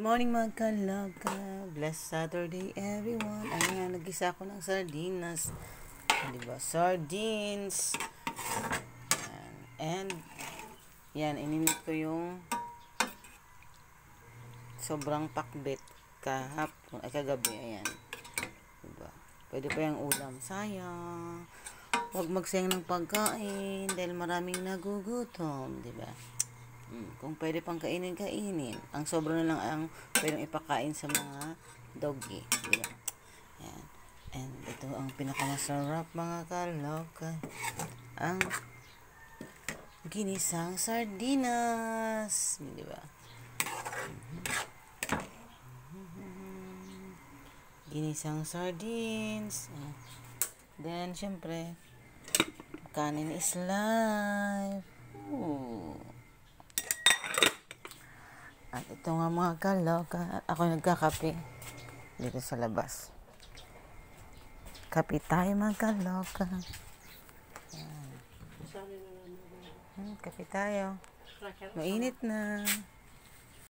Morning mga kaloka. Blessed Saturday everyone. Ayun nga, nag-isa ako ng sardinas. Diba? Sardines. And yan, ininit ko yung sobrang pakbet kahapon, ay kagabi. Ayan. Diba? Pwede pa yung ulam. Sayang. Huwag magsayang ng pagkain dahil maraming nagugutom. Diba? Kung pwede pang kainin. Ang sobra na lang ang pwedeng ipakain sa mga doggy. Diba? Ayan. And ito ang pinakamasarap mga kaloka. Ang ginisang sardinas. Diba? Ginisang sardines. Then, syempre, kanin is life. Ooh. At ito nga mga kaloka, ako nagkakape dito sa labas. Kape tayo mga kaloka. Kape tayo. Mainit na.